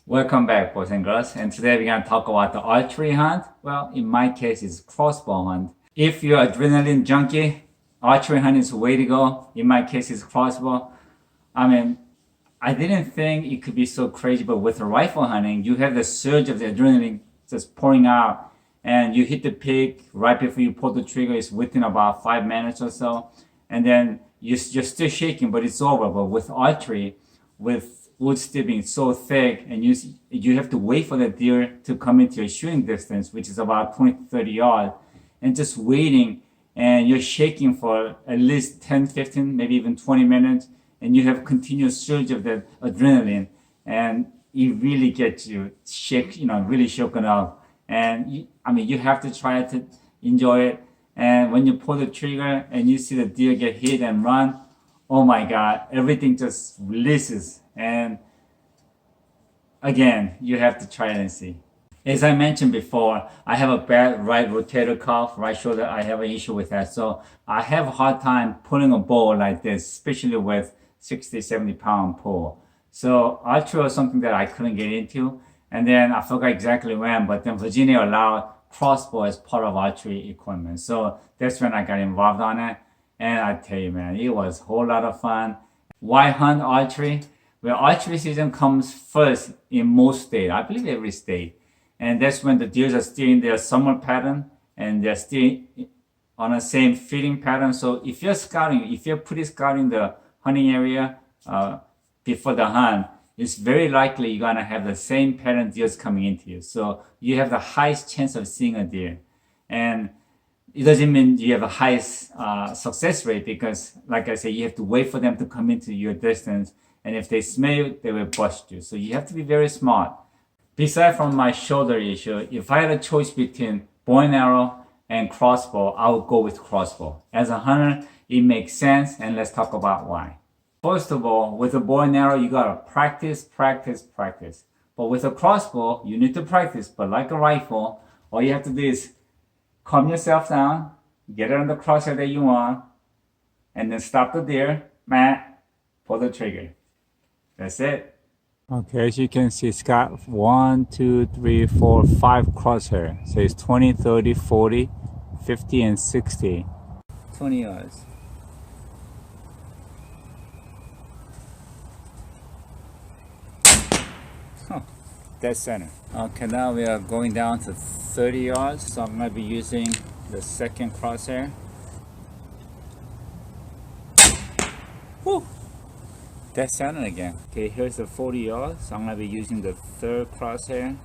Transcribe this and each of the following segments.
Welcome back, boys and girls. And today we're going to talk about the archery hunt. Well, in my case, it's crossbow hunt. If you're adrenaline junkie, archery hunt is the way to go. In my case, it's crossbow. I didn't think it could be so crazy, but with the rifle hunting, you have the surge of the adrenaline just pouring out, and you hit the peak right before you pull the trigger. It's within about 5 minutes or so, and then you're still shaking, but it's over. But with archery, with wood still being so thick, and you have to wait for the deer to come into your shooting distance, which is about 20 to 30 yards, and just waiting, and you're shaking for at least 10, 15, maybe even 20 minutes, and you have continuous surge of the adrenaline, and it really gets you really shaken up. And you have to try to enjoy it. And when you pull the trigger and you see the deer get hit and run, oh my God, everything just releases. And again, you have to try it and see. As I mentioned before, I have a bad right rotator cuff, right shoulder. I have an issue with that. So I have a hard time pulling a bow like this, especially with 60, 70 pound pull. So archery was something that I couldn't get into. And then I forgot exactly when, but then Virginia allowed crossbow as part of archery equipment. So that's when I got involved on it. And I tell you, man, it was a whole lot of fun. Why hunt archery? Well, archery season comes first in most states, I believe every state. And that's when the deers are still in their summer pattern and they're still on the same feeding pattern. So if you're pretty scouting the hunting area before the hunt, it's very likely you're gonna have the same pattern deers coming into you. So you have the highest chance of seeing a deer. And it doesn't mean you have a highest success rate because, like I said, you have to wait for them to come into your distance. And if they smell you, they will bust you. So you have to be very smart. Besides from my shoulder issue, if I had a choice between bow and arrow and crossbow, I would go with crossbow. As a hunter, it makes sense, and let's talk about why. First of all, with a bow and arrow, you gotta practice. But with a crossbow, you need to practice. But like a rifle, all you have to do is calm yourself down, get it on the crosshair that you want, and then stop the deer, pull the trigger. That's it. Okay, as you can see, it's got 1, 2, 3, 4, 5 crosshair. So it's 20, 30, 40, 50, and 60. 20 yards. Dead center. Okay, now we are going down to 30 yards. So I'm going to be using the second crosshair. Woo! Dead center again. Okay, here's the 40 yards. So I'm going to be using the third crosshair.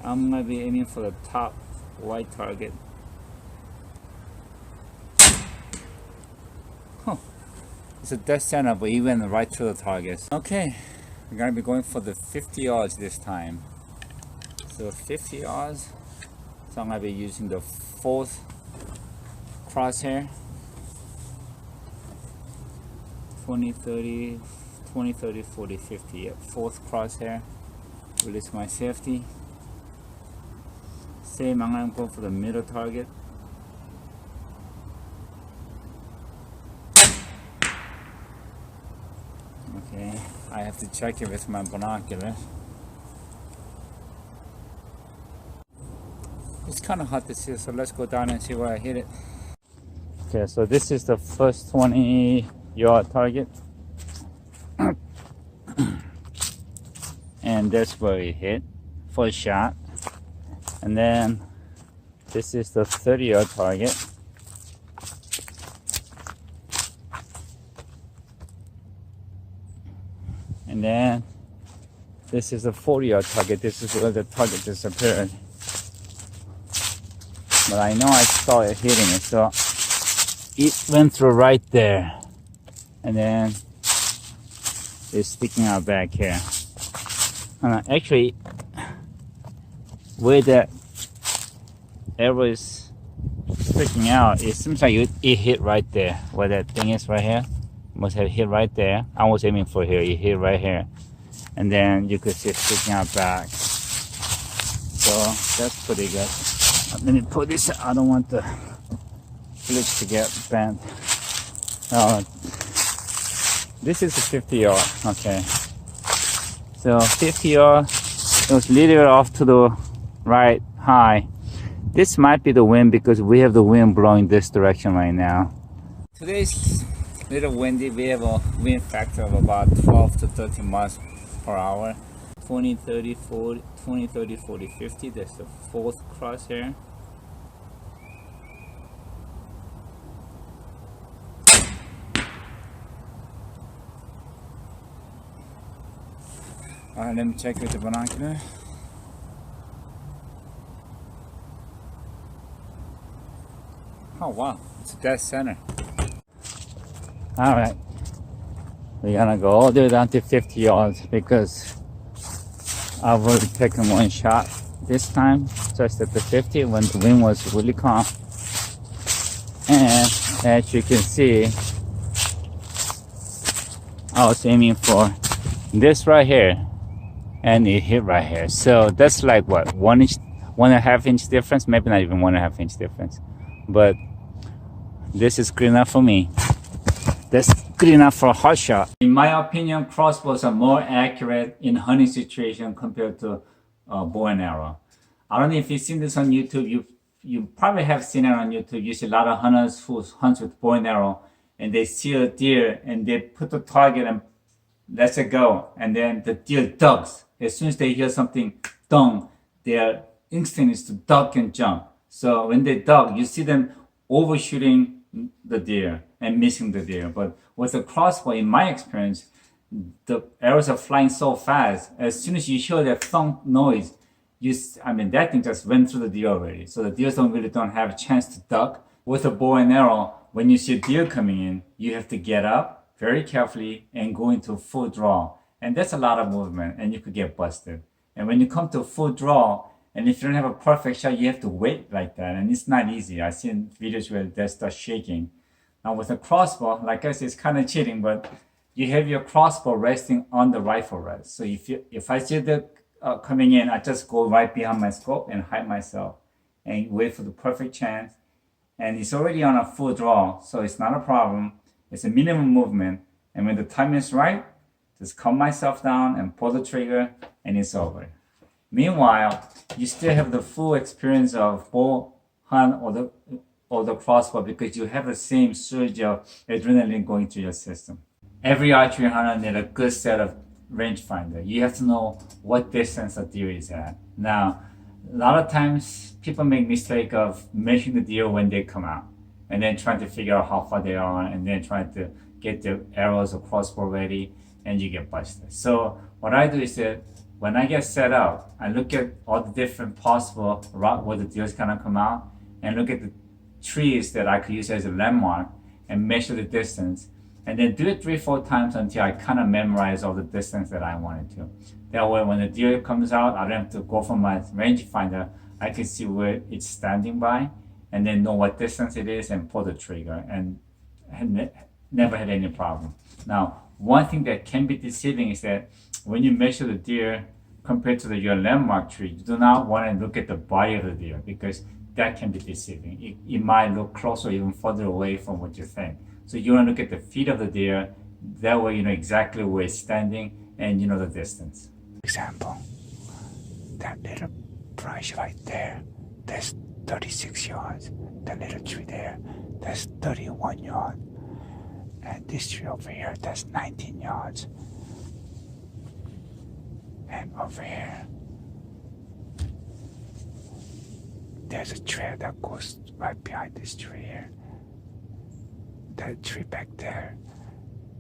I'm going to be aiming for the top white target. It's a dead center, but even right to the target. Okay, we're going to be going for the 50 yards this time. So 50 yards. So I'm going to be using the fourth crosshair. 20, 30, 40, 50. Yep, fourth crosshair. Release my safety. Same, I'm going to go for the middle target. Okay, I have to check it with my binoculars. It's kind of hard to see, so let's go down and see where I hit it. Okay, so this is the first 20-yard target. And that's where it hit. First shot. And then this is the 30-yard target. And then this is a 40-yard target. This is where the target disappeared. But I know I saw it hitting it, so it went through right there. And then it's sticking out back here. Actually, where the arrow is sticking out, it seems like it hit right there. Where that thing is right here. Must have hit right there. I was aiming for here. It hit right here. And then you could see it sticking out back. So that's pretty good. Let me put this. I don't want the flip to get bent. This is a 50 yard. Okay. So 50 yards, it was a little off to the right high. This might be the wind because we have the wind blowing this direction right now. Today's a little windy. We have a wind factor of about 12 to 13 miles per hour. 20, 30, 40, 20, 30, 40, 50. That's the fourth crosshair. Alright, let me check with the binocular. Oh wow, it's dead center. Alright, we're gonna go all the way down to 50 yards because I've already taken one shot this time, just at the 50 when the wind was really calm. And as you can see, I was aiming for this right here and it hit right here. So that's like what, 1.5 inch difference, maybe not even 1.5 inch difference. But this is good enough for me. That's good enough for a hot shot. In my opinion, crossbows are more accurate in hunting situation compared to bow and arrow. I don't know if you've seen this on YouTube. You probably have seen it on YouTube. You see a lot of hunters who hunt with bow and arrow, and they see a deer and they put the target and lets it go, and then the deer ducks. As soon as they hear something dong, their instinct is to duck and jump. So when they duck, you see them overshooting the deer and missing the deer. But with a crossbow, in my experience, the arrows are flying so fast. As soon as you hear that thump noise, that thing just went through the deer already. So the deer don't have a chance to duck. With a bow and arrow, when you see a deer coming in, you have to get up very carefully and go into full draw. And that's a lot of movement, and you could get busted. And when you come to full draw, and if you don't have a perfect shot, you have to wait like that. And it's not easy. I've seen videos where they start shaking. Now with a crossbow, like I said, it's kind of cheating, but you have your crossbow resting on the rifle rest. So if I see the coming in, I just go right behind my scope and hide myself and wait for the perfect chance. And it's already on a full draw, so it's not a problem. It's a minimum movement. And when the time is right, just calm myself down and pull the trigger, and it's over. Meanwhile, you still have the full experience of bow hunt or the crossbow because you have the same surge of adrenaline going through your system. Every archery hunter needs a good set of rangefinder. You have to know what distance a deer is at. Now, a lot of times people make mistake of measuring the deer when they come out and then trying to figure out how far they are and then trying to get the arrows or crossbow ready, and you get busted. So what I do is that when I get set up, I look at all the different possible route where the deer is gonna come out and look at the trees that I could use as a landmark and measure the distance, and then do it 3-4 times until I kind of memorize all the distance that I wanted to. That way when the deer comes out, I don't have to go from my rangefinder. I can see where it's standing by and then know what distance it is and pull the trigger, and never had any problem. Now, one thing that can be deceiving is that when you measure the deer compared to your landmark tree, you do not want to look at the body of the deer because that can be deceiving. It might look closer, even further away from what you think. So you want to look at the feet of the deer. That way you know exactly where it's standing and you know the distance. Example, that little brush right there, that's 36 yards. That little tree there, that's 31 yards. And this tree over here, that's 19 yards. And over here, there's a trail that goes right behind this tree here. That tree back there,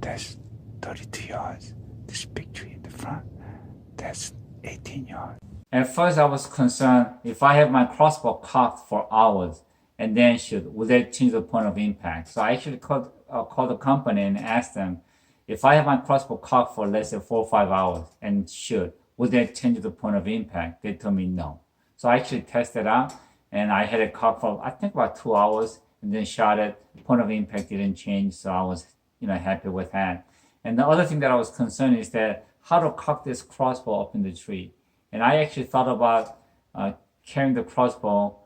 that's 32 yards. This big tree in the front, that's 18 yards. At first I was concerned if I have my crossbow cocked for hours and then shoot, would that change the point of impact? So I actually called the company and asked them, if I have my crossbow cocked for let's say 4 or 5 hours and shoot, would that change the point of impact? They told me no. So I actually tested out and I had it cocked for I think about 2 hours and then shot it. Point of impact didn't change, so I was happy with that. And the other thing that I was concerned is that how to cock this crossbow up in the tree. And I actually thought about carrying the crossbow,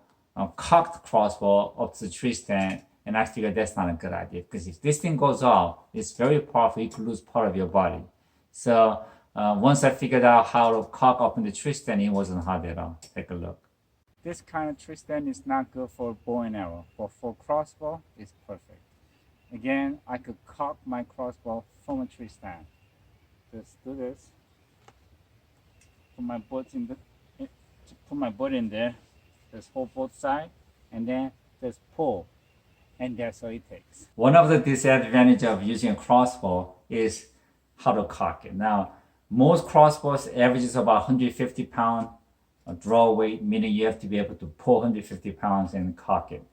cocked crossbow up to the tree stand, and I figured that's not a good idea because if this thing goes off, it's very powerful. You could lose part of your body. So Once I figured out how to cock open the tree stand, it wasn't hard at all. Take a look. This kind of tree stand is not good for bow and arrow, but for crossbow, it's perfect. Again, I could cock my crossbow from a tree stand. Just do this. Put my butt in there. Just hold both sides, and then just pull. And that's all it takes. One of the disadvantages of using a crossbow is how to cock it. Now, most crossbows averages about 150 pounds draw weight, meaning you have to be able to pull 150 pounds and cock it.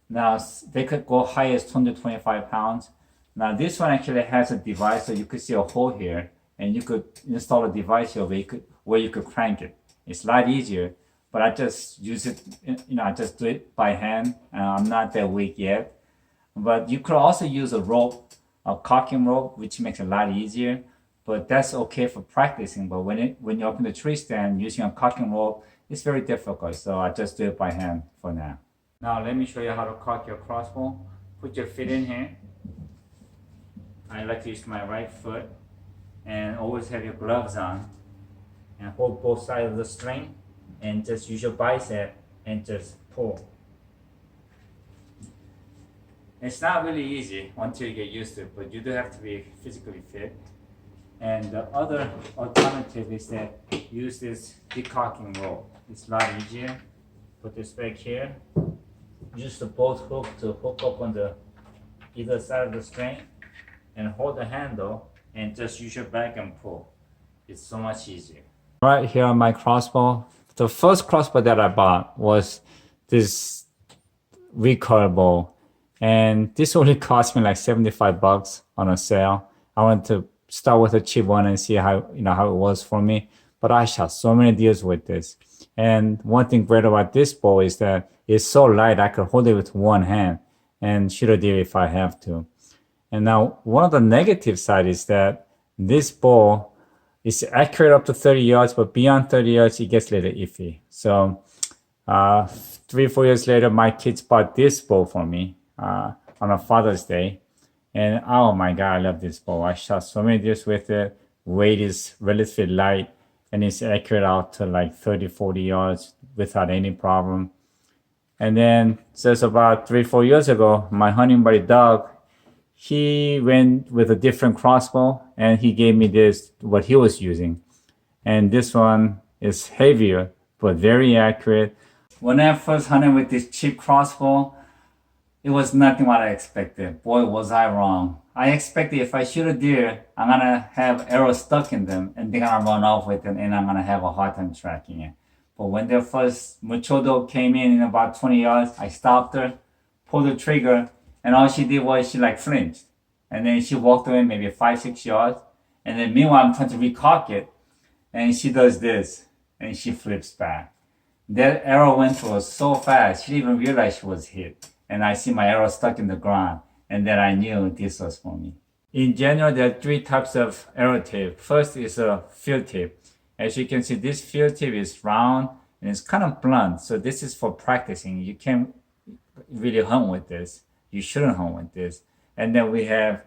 Now, they could go high as 225 pounds. Now, this one actually has a device, so you could see a hole here, and you could install a device here where you could crank it. It's a lot easier, but I just use it, I just do it by hand. I'm not that weak yet. But you could also use a rope, a cocking rope, which makes it a lot easier. But that's okay for practicing. But when you open the tree stand using a cocking rope, it's very difficult. So I just do it by hand for now. Now let me show you how to cock your crossbow. Put your feet in here. I like to use my right foot, and always have your gloves on, and hold both sides of the string, and just use your bicep and just pull. It's not really easy until you get used to it, but you do have to be physically fit. And the other alternative is that use this decocking rope. It's a lot easier. Put this back here. Use the bolt hook to hook up on the either side of the string, and hold the handle and just use your back and pull. It's so much easier. Right here on my crossbow, the first crossbow that I bought was this recoil bow, and this only cost me like 75 bucks on a sale. I wanted to start with a cheap one and see how it was for me, but I shot so many deers with this. And one thing great about this bow is that it's so light I could hold it with one hand and shoot a deer if I have to. And now one of the negative side is that this bow is accurate up to 30 yards, but beyond 30 yards, it gets a little iffy. So 3-4 years later, my kids bought this bow for me on a Father's Day. And oh my God, I love this bow. I shot so many deer with it. Weight is relatively light, and it's accurate out to like 30-40 yards without any problem. And then just about 3-4 years ago, my hunting buddy Doug, he went with a different crossbow, and he gave me this, what he was using. And this one is heavier, but very accurate. When I first hunted with this cheap crossbow, it was nothing what I expected. Boy, was I wrong. I expected if I shoot a deer, I'm gonna have arrows stuck in them, and they're gonna run off with them, and I'm gonna have a hard time tracking it. But when the first mature dog came in about 20 yards, I stopped her, pulled the trigger, and all she did was she like flinched. And then she walked away maybe 5-6 yards. And then meanwhile, I'm trying to recock it. And she does this, and she flips back. That arrow went through her so fast, she didn't even realize she was hit. And I see my arrow stuck in the ground. And then I knew this was for me. In general, there are 3 types of arrow tip. First is a field tip. As you can see, this field tip is round and it's kind of blunt. So this is for practicing. You can't really hunt with this. You shouldn't hunt with this. And then we have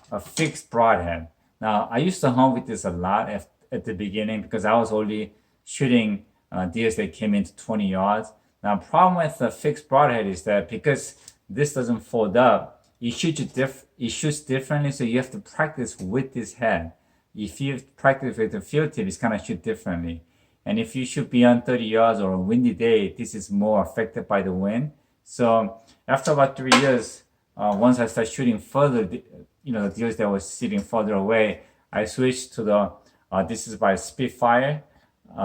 a fixed broadhead. Now, I used to hunt with this a lot at the beginning because I was only shooting deers that came into 20 yards. Now, the problem with the fixed broadhead is that because this doesn't fold up, it shoots differently, so you have to practice with this head. If you practice with the field tip, it's going to shoot differently. And if you shoot beyond 30 yards or a windy day, this is more affected by the wind. So after about 3 years, once I started shooting further, the deers that was sitting further away, I switched to the, this is by Spitfire,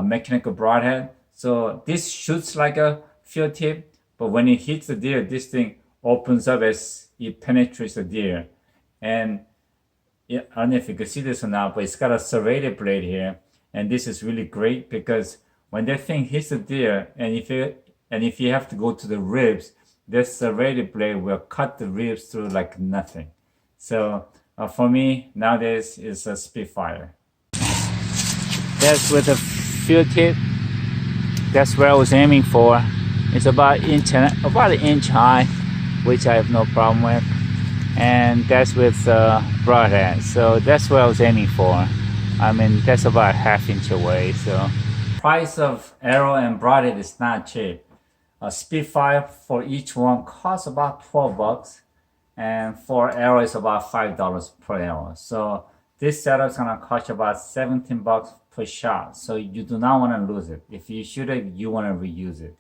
mechanical broadhead. So this shoots like a field tip, but when it hits the deer, this thing opens up as it penetrates the deer. And I don't know if you can see this or not, but it's got a serrated blade here. And this is really great because when that thing hits the deer, and if you have to go to the ribs, this serrated blade will cut the ribs through like nothing. So for me, nowadays, it's a Spitfire. That's with a field tip. That's where I was aiming for. It's about an inch high, which I have no problem with. And that's with broadhead. So that's what I was aiming for. I mean, that's about ½ inch away, so. Price of arrow and broadhead is not cheap. A spitfire for each one costs about 12 bucks, and for arrow is about $5 per arrow. So this setup is gonna cost you about 17 bucks per shot. So you do not want to lose it. If you shoot it, you want to reuse it.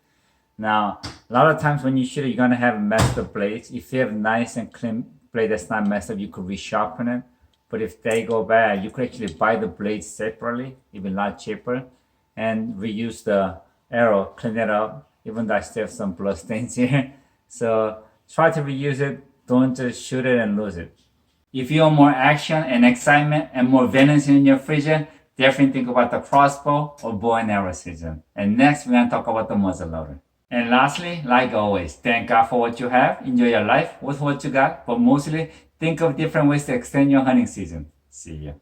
Now, a lot of times when you shoot it, you're gonna have messed up blades. If you have nice and clean blade that's not messed up, you could resharpen it. But if they go bad, you could actually buy the blades separately, even a lot cheaper, and reuse the arrow, clean it up, even though I still have some blood stains here. So try to reuse it, don't just shoot it and lose it. If you want more action and excitement and more venom in your freezer, definitely think about the crossbow or bow and arrow season. And next, we're gonna talk about the muzzle loader. And lastly, like always, thank God for what you have, enjoy your life with what you got, but mostly think of different ways to extend your hunting season. See ya.